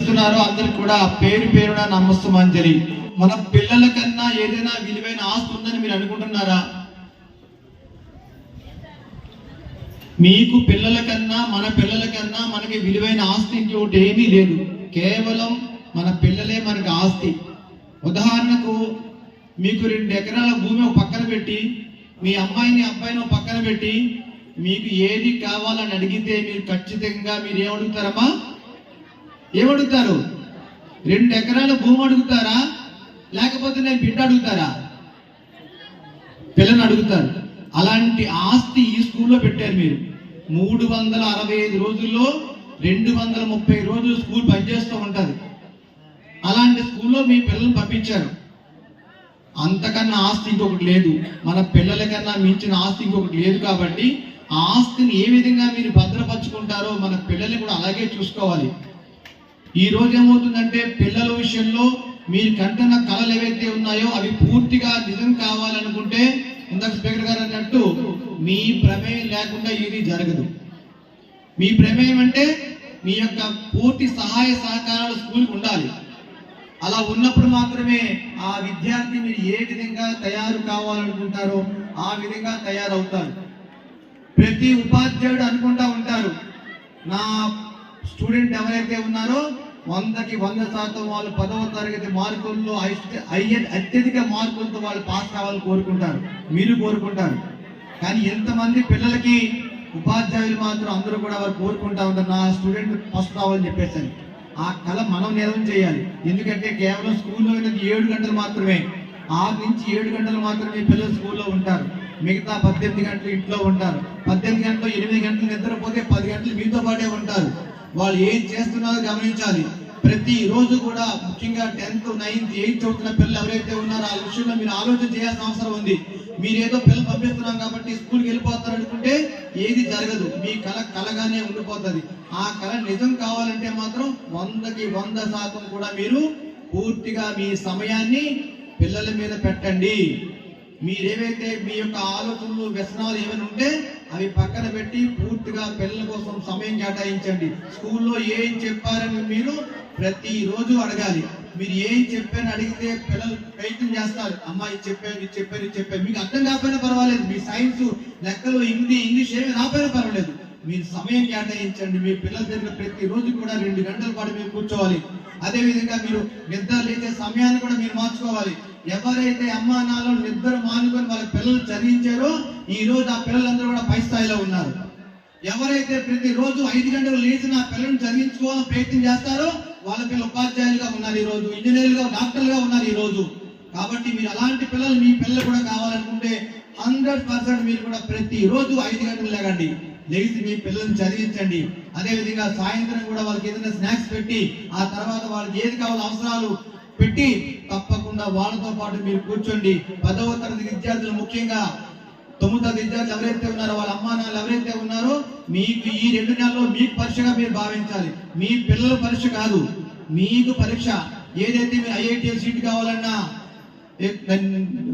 చేస్తున్నారో అందరికి కూడా పేరు పేరున నమస్తమాంజలి. మన పిల్లల కన్నా ఏదైనా విలువైన ఆస్తి ఉందని మీరు అనుకుంటున్నారా? మీకు పిల్లల కన్నా మన పిల్లల కన్నా మనకి విలువైన ఆస్తి ఇంకోటి ఏమీ లేదు. కేవలం మన పిల్లలే మనకి ఆస్తి. ఉదాహరణకు మీకు 2 ఎకరాల భూమి ఒక పక్కన పెట్టి, మీ అమ్మాయిని అబ్బాయిని ఒక పక్కన పెట్టి, మీకు ఏది కావాలని అడిగితే మీరు ఖచ్చితంగా మీరు ఏమడుగుతారమ్మా? ఏమడుగుతారు? 2 ఎకరాల భూమి అడుగుతారా, లేకపోతే నేను బిడ్డ అడుగుతారా? పిల్లని అడుగుతారు. అలాంటి ఆస్తి ఈ స్కూల్లో పెట్టారు మీరు. 365 రోజుల్లో 230 రోజులు స్కూల్ పనిచేస్తూ ఉంటుంది. అలాంటి స్కూల్లో మీ పిల్లల్ని పంపించారు. అంతకన్నా ఆస్తి ఇంకొకటి లేదు. మన పిల్లల కన్నా మించిన ఆస్తి ఇంకొకటి లేదు. కాబట్టి ఆ ఆస్తిని ఏ విధంగా మీరు భద్రపరుచుకుంటారో మన పిల్లల్ని కూడా అలాగే చూసుకోవాలి. ఈ రోజు ఏమవుతుందంటే పిల్లల విషయంలో మీరు కంటున్న కళలు ఏవైతే ఉన్నాయో అవి పూర్తిగా నిజం కావాలనుకుంటే, ఇందాక స్పీకర్ గారు అన్నట్టు మీ ప్రమేయం లేకుండా ఏది జరగదు. మీ ప్రమేయం అంటే మీ యొక్క పూర్తి సహాయ సహకారాలు స్కూల్కి ఉండాలి. అలా ఉన్నప్పుడు మాత్రమే ఆ విద్యార్థి మీరు ఏ విధంగా తయారు కావాలనుకుంటారో ఆ విధంగా తయారవుతారు. ప్రతి ఉపాధ్యాయుడు అనుకుంటా ఉంటారు, నా స్టూడెంట్ ఎవరైతే ఉన్నారో 100కి 100% వాళ్ళు 10వ తరగతి మార్కుల్లో అత్యధిక మార్కులతో వాళ్ళు పాస్ కావాలని కోరుకుంటారు. మీరు కోరుకుంటారు. కానీ ఎంతమంది పిల్లలకి ఉపాధ్యాయులు మాత్రం అందరూ కూడా వారు కోరుకుంటా ఉంటారు, నా స్టూడెంట్ ఫస్ట్ రావాలని చెప్పేసి. ఆ కళ మనం నెరవేర్చడం చేయాలి. ఎందుకంటే కేవలం స్కూల్లో 7 గంటలు మాత్రమే, 6 నుంచి 7 గంటలు మాత్రమే పిల్లలు స్కూల్లో ఉంటారు. మిగతా 18 గంటలు ఇంట్లో ఉంటారు. 18 గంటలు 8 గంటలు నిద్రపోతే 10 గంటలు మీతో పాటే ఉంటారు. వాళ్ళు ఏం చేస్తున్నారో గమనించాలి. ప్రతి రోజు కూడా ముఖ్యంగా 10th, 9th, 8th చదువుతున్న పిల్లలు ఎవరైతే ఉన్నారో ఆ విషయంలో మీరు ఆలోచన చేయాల్సిన అవసరం ఉంది. మీరు ఏదో పిల్లలు పంపిస్తున్నాం కాబట్టి స్కూల్కి వెళ్ళిపోతారు అనుకుంటే ఏది జరగదు. మీ కలగానే ఉండిపోతుంది. ఆ కళ నిజం కావాలంటే మాత్రం 100కి 100% కూడా మీరు పూర్తిగా మీ సమయాన్ని పిల్లల మీద పెట్టండి. మీరేవైతే మీ యొక్క ఆలోచనలు, వ్యసనాలు ఏమైనా ఉంటే అవి పక్కన పెట్టి పూర్తిగా పిల్లల కోసం సమయం కేటాయించండి. స్కూల్లో ఏం చెప్పారని మీరు ప్రతిరోజు అడగాలి. మీరు ఏం చెప్పారని అడిగితే పిల్లలు ప్రయత్నం చేస్తారు, అమ్మా ఇది చెప్పారు, ఇది చెప్పారు, ఇది చెప్పారు. మీకు అర్థం కాకపోయినా పర్వాలేదు, మీ సైన్స్, లెక్కలు, ఇంగ్లీష్ ఏమి రాకపోయినా పర్వాలేదు, మీరు సమయం కేటాయించండి. మీ పిల్లల దగ్గర ప్రతిరోజు కూడా 2 గంటల పాటు మీరు కూర్చోవాలి. అదేవిధంగా మీరు నిద్ర లేచే సమయాన్ని కూడా మీరు మార్చుకోవాలి. ఎవరైతే అమ్మా నాన్నలు నిద్ర మానుకొని వాళ్ళ పిల్లలు చదివించారో ఈ రోజు ఆ పిల్లలందరూ కూడా పై స్థాయిలో ఉన్నారు. ఎవరైతే ప్రతిరోజు 5 గంటలు లేచి నా పిల్లల్ని చదివించుకోవాలని ప్రయత్నం చేస్తారో వాళ్ళ పిల్లలు ఉపాధ్యాయులుగా ఉన్నారు, ఈ రోజు ఇంజనీర్లుగా, డాక్టర్లుగా ఉన్నారు ఈ రోజు. కాబట్టి మీరు అలాంటి పిల్లలు మీ పిల్లలు కూడా కావాలనుకుంటే 100% మీరు కూడా ప్రతిరోజు 5 గంటలు లేగండి, లేచి మీ పిల్లల్ని చదివించండి. అదేవిధంగా సాయంత్రం కూడా వాళ్ళకి ఏదైనా స్నాక్స్ పెట్టి ఆ తర్వాత వాళ్ళకి ఏది కావాలో అవసరాలు పెట్టి తప్పకుండా వాళ్ళతో పాటు మీరు కూర్చోండి. 10వ తరగతి విద్యార్థులు, ముఖ్యంగా 9వ తరగతి విద్యార్థులు ఎవరైతే ఉన్నారో వాళ్ళ అమ్మా నాన్నలు ఎవరైతే ఉన్నారో మీకు ఈ 2 నెలల్లో మీకు పరీక్షగా మీరు భావించాలి. మీ పిల్లల పరీక్ష కాదు, మీకు పరీక్ష. ఏదైతే మీరు ఐఐటి సీట్ కావాలన్నా,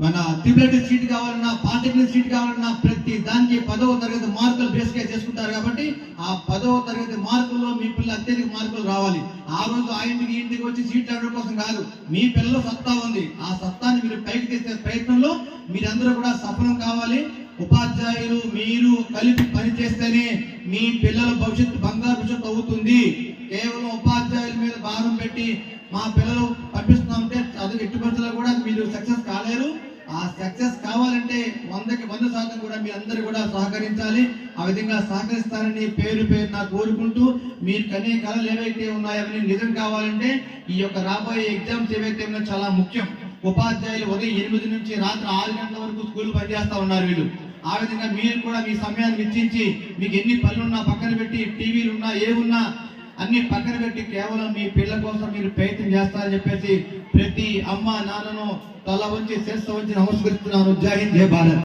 మన ట్రిపుల్ సీట్ కావాలన్నా, పాలిటెక్నిక్ సీట్ కావాలన్నా ప్రతి దానికి 10వ తరగతి మార్కులు బేస్గా చేసుకుంటారు. కాబట్టి ఆ 10వ తరగతి మార్కుల్లో మీ పిల్లలు అత్యధిక మార్కులు రావాలి. ఆ రోజు ఆ ఇంటికి వచ్చి సీట్లు అడగడం కోసం కాదు, మీ పిల్లలు సత్తా ఉంది, ఆ సత్తాన్ని మీరు పైకి తీసే ప్రయత్నంలో మీరందరూ కూడా సఫలం కావాలి. ఉపాధ్యాయులు మీరు కలిపి పనిచేస్తేనే మీ పిల్లల భవిష్యత్తు బంగారు భవిష్యత్తు అవుతుంది. కేవలం ఉపాధ్యాయుల మీద భారం పెట్టి మా పిల్లలు పంపిస్తున్నామంటే అది ఎట్టి పరిస్థితుల్లో కూడా మీరు సక్సెస్ కాలేరు. ఆ సక్సెస్ కావాలంటే 100కి 100% కూడా మీ అందరూ కూడా సహకరించాలి. ఆ విధంగా సహకరిస్తారని పేరు పేరున కోరుకుంటూ, మీరు కనే కళలు ఏవైతే ఉన్నాయో అవన్నీ నిజం కావాలంటే ఈ యొక్క రాబోయే ఎగ్జామ్స్ ఏవైతే ఉన్నాయో చాలా ముఖ్యం. ఉపాధ్యాయులు ఉదయం 8 నుంచి రాత్రి 6 గంటల వరకు స్కూల్ పనిచేస్తూ ఉన్నారు వీళ్ళు. ఆ విధంగా మీరు కూడా మీ సమయాన్ని వెచ్చించి మీకు ఎన్ని పనులున్నా పక్కన పెట్టి, టీవీలు ఉన్నా ఏమున్నా అన్ని పక్కన పెట్టి కేవలం మీ పిల్లల కోసం మీరు ప్రయత్నం చేస్తారని చెప్పేసి ప్రతి అమ్మ నాన్నను తల వంచి శిరస్సు వంచి నమస్కరిస్తున్నాను. జై హింద్, జై భారత్.